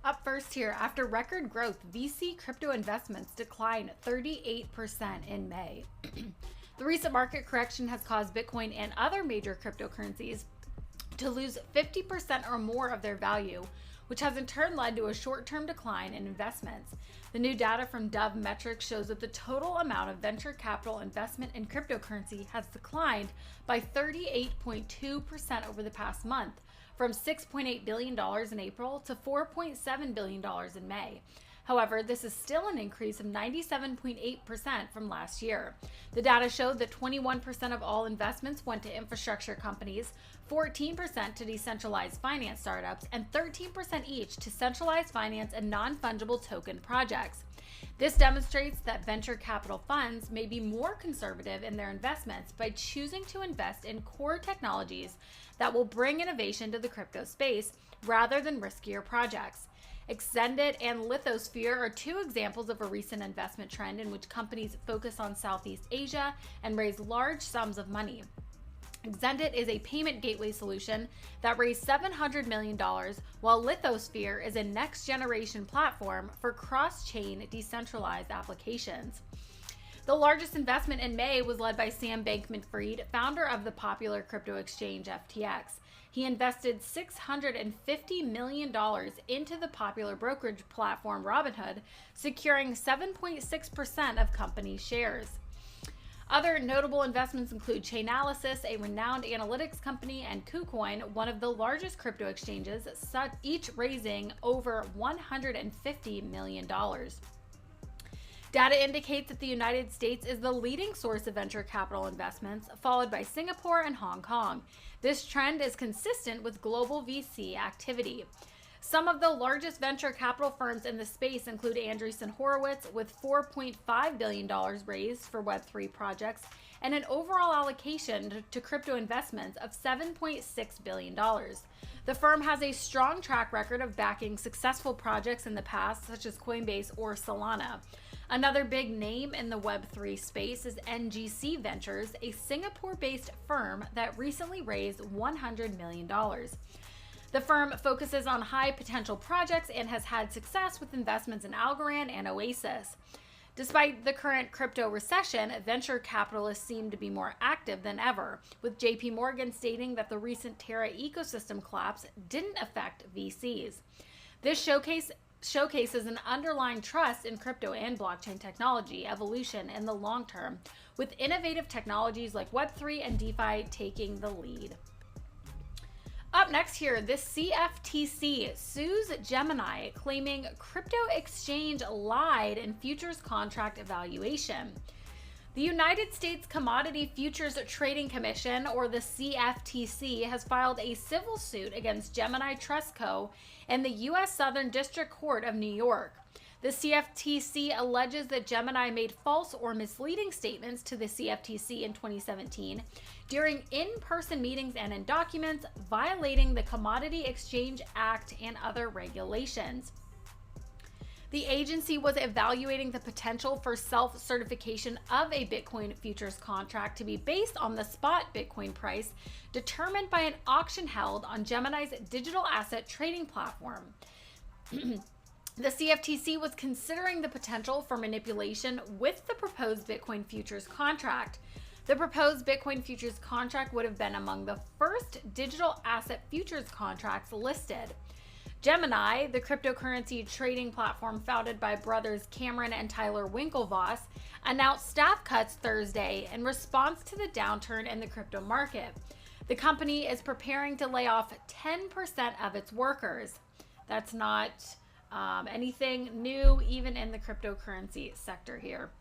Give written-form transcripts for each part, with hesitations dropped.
Up first here, after record growth, VC crypto investments declined 38% in May. The recent market correction has caused Bitcoin and other major cryptocurrencies to lose 50% or more of their value, which has in turn led to a short-term decline in investments. The new data from Dove Metrics shows that the total amount of venture capital investment in cryptocurrency has declined by 38.2% over the past month, from $6.8 billion in April to $4.7 billion in May. However, this is still an increase of 97.8% from last year. The data showed that 21% of all investments went to infrastructure companies, 14% to decentralized finance startups, and 13% each to centralized finance and non-fungible token projects. This demonstrates that venture capital funds may be more conservative in their investments by choosing to invest in core technologies that will bring innovation to the crypto space rather than riskier projects. Extended and Lithosphere are two examples of a recent investment trend in which companies focus on Southeast Asia and raise large sums of money. Extended is a payment gateway solution that raised $700 million, while Lithosphere is a next-generation platform for cross-chain decentralized applications. The largest investment in May was led by Sam Bankman-Fried, founder of the popular crypto exchange FTX. He invested $650 million into the popular brokerage platform Robinhood, securing 7.6% of company shares. Other notable investments include Chainalysis, a renowned analytics company, and KuCoin, one of the largest crypto exchanges, each raising over $150 million. Data indicates that the United States is the leading source of venture capital investments, followed by Singapore and Hong Kong. This trend is consistent with global VC activity. Some of the largest venture capital firms in the space include Andreessen Horowitz, with $4.5 billion raised for Web3 projects and an overall allocation to crypto investments of $7.6 billion. The firm has a strong track record of backing successful projects in the past, such as Coinbase or Solana. Another big name in the Web3 space is NGC Ventures, a Singapore-based firm that recently raised $100 million. The firm focuses on high-potential projects and has had success with investments in Algorand and Oasis. Despite the current crypto recession, venture capitalists seem to be more active than ever, with JP Morgan stating that the recent Terra ecosystem collapse didn't affect VCs. This showcases an underlying trust in crypto and blockchain technology evolution in the long term, with innovative technologies like Web3 and DeFi taking the lead. Up next here, the CFTC sues Gemini, claiming crypto exchange lied in futures contract evaluation. The United States Commodity Futures Trading Commission, or the CFTC, has filed a civil suit against Gemini Trust Co. in the U.S. Southern District Court of New York. The CFTC alleges that Gemini made false or misleading statements to the CFTC in 2017 during in-person meetings and in documents, violating the Commodity Exchange Act and other regulations. The agency was evaluating the potential for self-certification of a Bitcoin futures contract to be based on the spot Bitcoin price determined by an auction held on Gemini's digital asset trading platform. The CFTC was considering the potential for manipulation with the proposed Bitcoin futures contract. The proposed Bitcoin futures contract would have been among the first digital asset futures contracts listed. Gemini, the cryptocurrency trading platform founded by brothers Cameron and Tyler Winklevoss, announced staff cuts Thursday in response to the downturn in the crypto market. The company is preparing to lay off 10% of its workers. That's not anything new, even in the cryptocurrency sector here.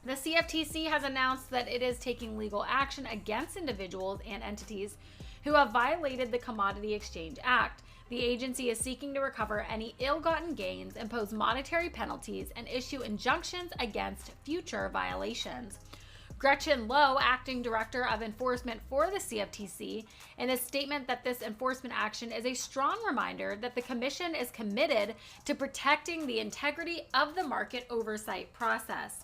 The CFTC has announced that it is taking legal action against individuals and entities who have violated the Commodity Exchange Act. The agency is seeking to recover any ill-gotten gains, impose monetary penalties, and issue injunctions against future violations. Gretchen Lowe, acting director of enforcement for the CFTC, in a statement that this enforcement action is a strong reminder that the commission is committed to protecting the integrity of the market oversight process.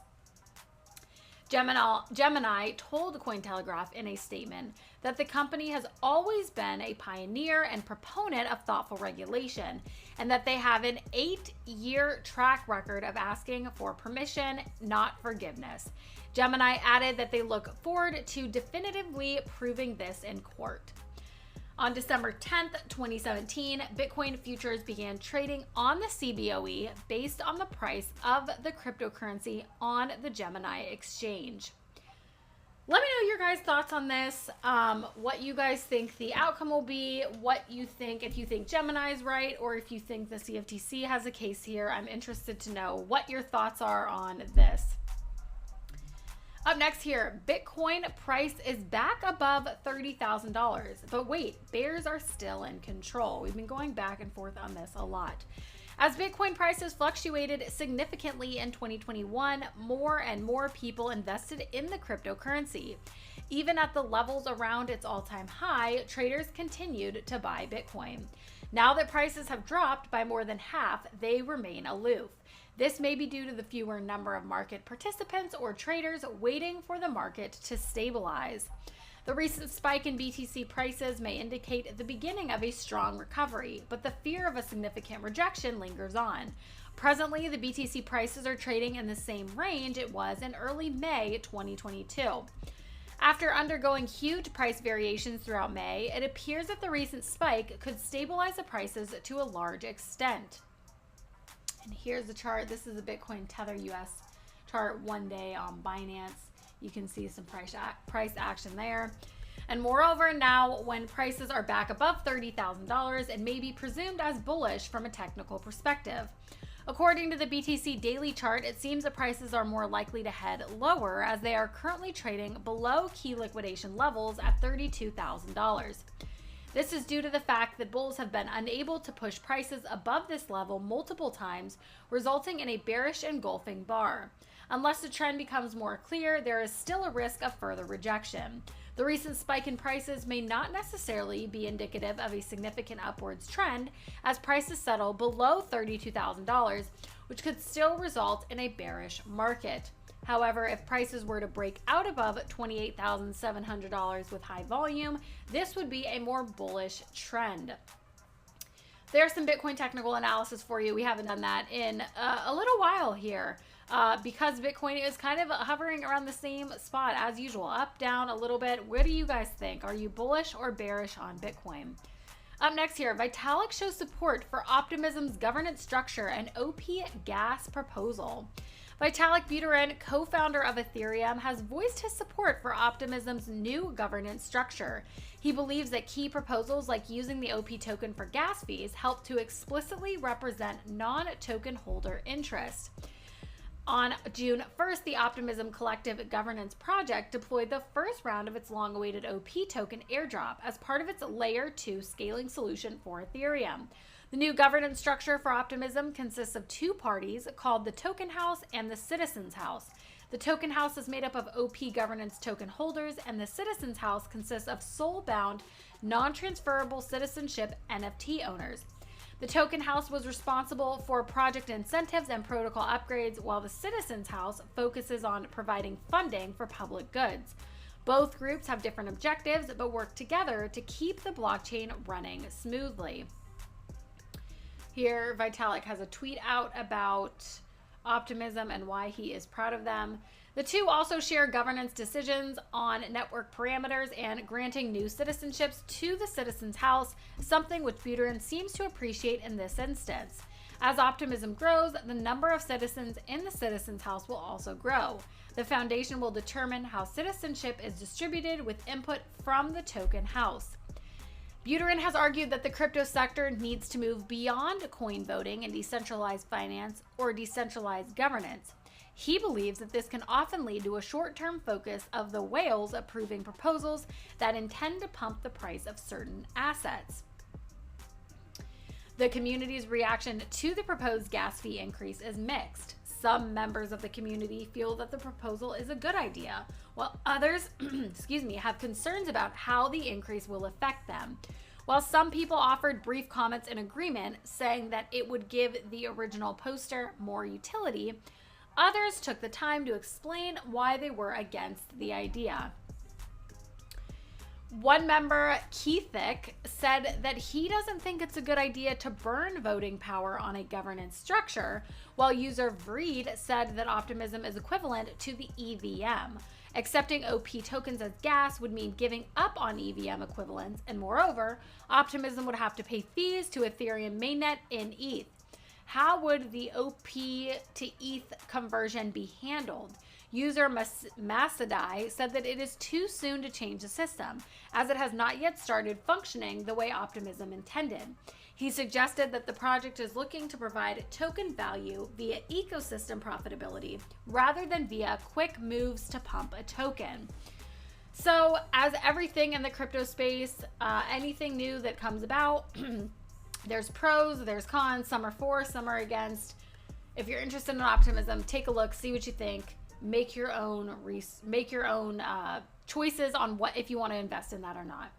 Gemini told Cointelegraph in a statement that the company has always been a pioneer and proponent of thoughtful regulation, and that they have an 8-year track record of asking for permission, not forgiveness. Gemini added that they look forward to definitively proving this in court. On December 10th, 2017, Bitcoin futures began trading on the CBOE based on the price of the cryptocurrency on the Gemini exchange. Let me know your guys' thoughts on this, what you guys think the outcome will be, what you think, if you think Gemini is right, or if you think the CFTC has a case here. I'm interested to know what your thoughts are on this. Up next here, Bitcoin price is back above $30,000. But wait, bears are still in control. We've been going back and forth on this a lot. As Bitcoin prices fluctuated significantly in 2021, more and more people invested in the cryptocurrency. Even at the levels around its all-time high, traders continued to buy Bitcoin. Now that prices have dropped by more than half, they remain aloof. This may be due to the fewer number of market participants or traders waiting for the market to stabilize. The recent spike in BTC prices may indicate the beginning of a strong recovery, but the fear of a significant rejection lingers on. Presently, the BTC prices are trading in the same range it was in early May 2022. After undergoing huge price variations throughout May, it appears that the recent spike could stabilize the prices to a large extent. And here's the chart. This is a Bitcoin Tether US chart 1 day on Binance. You can see some price action there. And moreover, now when prices are back above $30,000, it may be presumed as bullish from a technical perspective. According to the BTC daily chart, it seems the prices are more likely to head lower as they are currently trading below key liquidation levels at $32,000. This is due to the fact that bulls have been unable to push prices above this level multiple times, resulting in a bearish engulfing bar. Unless the trend becomes more clear, there is still a risk of further rejection. The recent spike in prices may not necessarily be indicative of a significant upwards trend, as prices settle below $32,000, which could still result in a bearish market. However, if prices were to break out above $28,700 with high volume, this would be a more bullish trend. There's some Bitcoin technical analysis for you. We haven't done that in a little while here because Bitcoin is kind of hovering around the same spot as usual, up, down a little bit. What do you guys think? Are you bullish or bearish on Bitcoin? Up next here, Vitalik shows support for Optimisms governance structure and OP gas proposal. Vitalik Buterin, co-founder of Ethereum, has voiced his support for Optimism's new governance structure. He believes that key proposals like using the OP token for gas fees help to explicitly represent non-token holder interest. On June 1st, the Optimism Collective Governance Project deployed the first round of its long-awaited OP token airdrop as part of its Layer 2 scaling solution for Ethereum. The new governance structure for Optimism consists of two parties called the Token House and the Citizens House. The Token House is made up of OP governance token holders, and the Citizens House consists of soul-bound, non-transferable citizenship NFT owners. The Token House was responsible for project incentives and protocol upgrades, while the Citizens House focuses on providing funding for public goods. Both groups have different objectives, but work together to keep the blockchain running smoothly. Here, Vitalik has a tweet out about Optimism and why he is proud of them. The two also share governance decisions on network parameters and granting new citizenships to the Citizens House, something which Buterin seems to appreciate in this instance. As Optimism grows, the number of citizens in the Citizens House will also grow. The foundation will determine how citizenship is distributed with input from the Token House. Buterin has argued that the crypto sector needs to move beyond coin voting and decentralized finance or decentralized governance. He believes that this can often lead to a short-term focus of the whales approving proposals that intend to pump the price of certain assets. The community's reaction to the proposed gas fee increase is mixed. Some members of the community feel that the proposal is a good idea, while others have concerns about how the increase will affect them. While some people offered brief comments in agreement, saying that it would give the original poster more utility, others took the time to explain why they were against the idea. One member, Keithick, said that he doesn't think it's a good idea to burn voting power on a governance structure, while user Vreed said that Optimism is equivalent to the EVM. Accepting OP tokens as gas would mean giving up on EVM equivalents, and moreover, Optimism would have to pay fees to Ethereum mainnet in ETH. How would the OP to ETH conversion be handled? User Masadai said that it is too soon to change the system, as it has not yet started functioning the way Optimism intended. He suggested that the project is looking to provide token value via ecosystem profitability rather than via quick moves to pump a token. So, as everything in the crypto space, anything new that comes about, there's pros, there's cons, some are for, some are against. If you're interested in Optimism, take a look, see what you think. Make your own choices on what if you want to invest in that or not.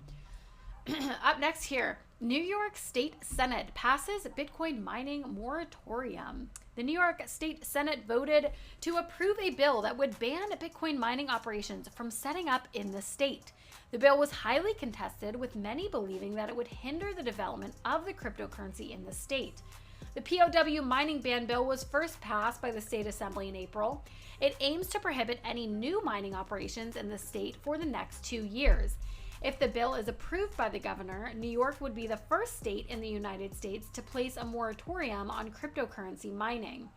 Up next here, New York State Senate passes Bitcoin mining moratorium. The New York State Senate voted to approve a bill that would ban Bitcoin mining operations from setting up in the state. The bill was highly contested, with many believing that it would hinder the development of the cryptocurrency in the state. The POW mining ban bill was first passed by the state assembly in April. It aims to prohibit any new mining operations in the state for the next 2 years. If the bill is approved by the governor, New York would be the first state in the United States to place a moratorium on cryptocurrency mining.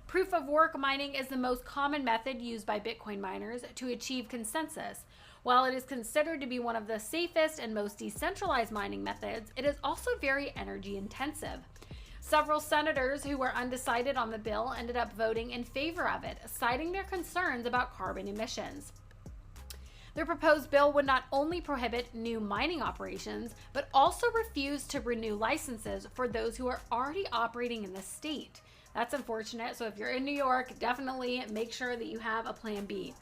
Proof of work mining is the most common method used by Bitcoin miners to achieve consensus. While it is considered to be one of the safest and most decentralized mining methods, it is also very energy intensive. Several senators who were undecided on the bill ended up voting in favor of it, citing their concerns about carbon emissions. The proposed bill would not only prohibit new mining operations, but also refuse to renew licenses for those who are already operating in the state. That's unfortunate, so if you're in New York, definitely make sure that you have a plan B.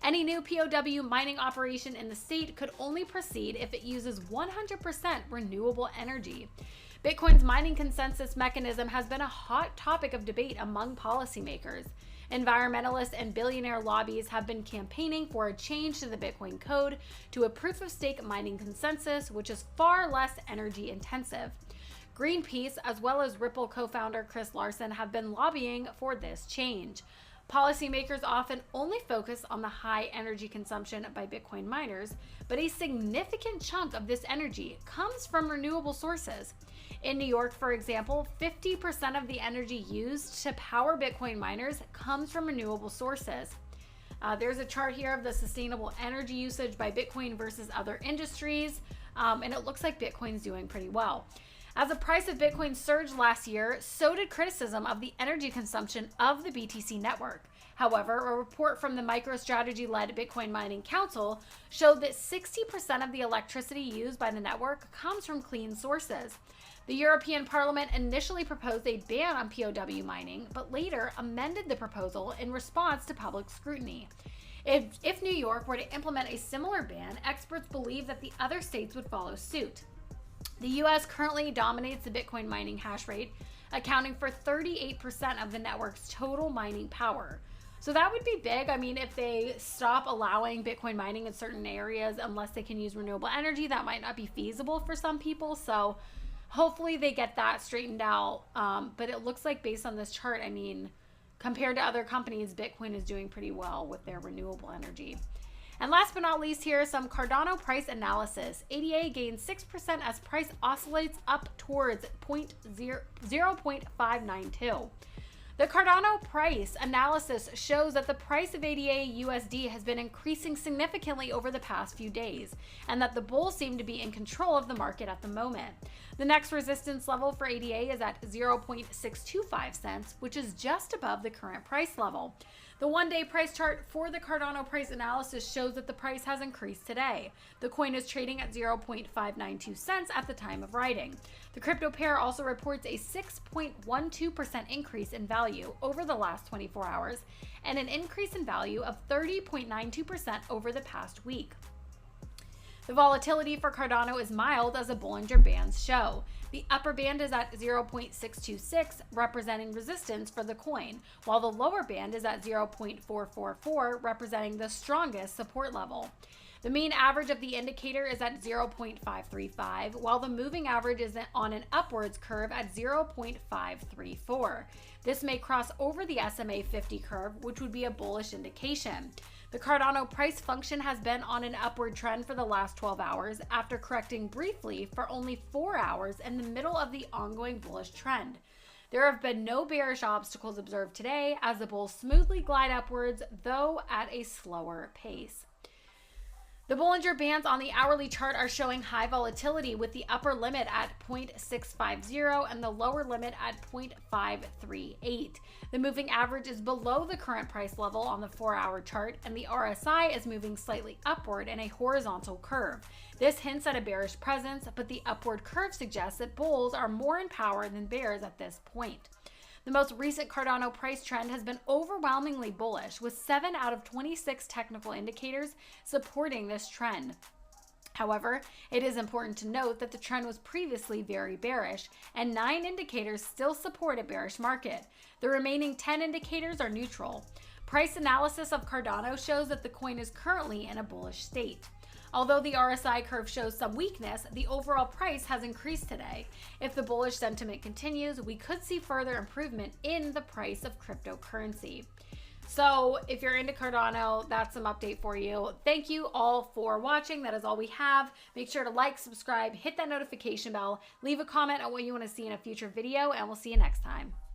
Any new POW mining operation in the state could only proceed if it uses 100% renewable energy. Bitcoin's mining consensus mechanism has been a hot topic of debate among policymakers. Environmentalists and billionaire lobbies have been campaigning for a change to the Bitcoin code to a proof-of-stake mining consensus, which is far less energy intensive. Greenpeace, as well as Ripple co-founder Chris Larsen, have been lobbying for this change. Policymakers often only focus on the high energy consumption by Bitcoin miners, but a significant chunk of this energy comes from renewable sources. In New York, for example, 50% of the energy used to power Bitcoin miners comes from renewable sources. There's a chart here of the sustainable energy usage by Bitcoin versus other industries, and it looks like Bitcoin's doing pretty well. As the price of Bitcoin surged last year, so did criticism of the energy consumption of the BTC network. However, a report from the MicroStrategy-led Bitcoin Mining Council showed that 60% of the electricity used by the network comes from clean sources. The European Parliament initially proposed a ban on POW mining, but later amended the proposal in response to public scrutiny. If New York were to implement a similar ban, experts believe that the other states would follow suit. The U.S. currently dominates the Bitcoin mining hash rate, accounting for 38% of the network's total mining power. So that would be big. I mean, if they stop allowing Bitcoin mining in certain areas unless they can use renewable energy, that might not be feasible for some people. So hopefully they get that straightened out. But it looks like based on this chart, I mean, compared to other companies, Bitcoin is doing pretty well with their renewable energy. And last but not least, here is some Cardano price analysis. ADA gains 6% as price oscillates up towards 0.592. The Cardano price analysis shows that the price of ADA USD has been increasing significantly over the past few days, and that the bulls seem to be in control of the market at the moment. The next resistance level for ADA is at 0.625 cents, which is just above the current price level. The one-day price chart for the Cardano price analysis shows that the price has increased today. The coin is trading at 0.592 cents at the time of writing. The crypto pair also reports a 6.12% increase in value over the last 24 hours and an increase in value of 30.92% over the past week. The volatility for Cardano is mild, as the Bollinger Bands show. The upper band is at 0.626, representing resistance for the coin, while the lower band is at 0.444, representing the strongest support level. The mean average of the indicator is at 0.535, while the moving average is on an upwards curve at 0.534. This may cross over the SMA 50 curve, which would be a bullish indication. The Cardano price function has been on an upward trend for the last 12 hours after correcting briefly for only 4 hours in the middle of the ongoing bullish trend. There have been no bearish obstacles observed today as the bulls smoothly glide upwards, though at a slower pace. The Bollinger Bands on the hourly chart are showing high volatility with the upper limit at 0.650 and the lower limit at 0.538. The moving average is below the current price level on the 4-hour chart, and the RSI is moving slightly upward in a horizontal curve. This hints at a bearish presence, but the upward curve suggests that bulls are more in power than bears at this point. The most recent Cardano price trend has been overwhelmingly bullish, with 7 out of 26 technical indicators supporting this trend. However, it is important to note that the trend was previously very bearish, and 9 indicators still support a bearish market. The remaining 10 indicators are neutral. Price analysis of Cardano shows that the coin is currently in a bullish state. Although the RSI curve shows some weakness, the overall price has increased today. If the bullish sentiment continues, we could see further improvement in the price of cryptocurrency. So if you're into Cardano, that's some update for you. Thank you all for watching. That is all we have. Make sure to like, subscribe, hit that notification bell, leave a comment on what you want to see in a future video, and we'll see you next time.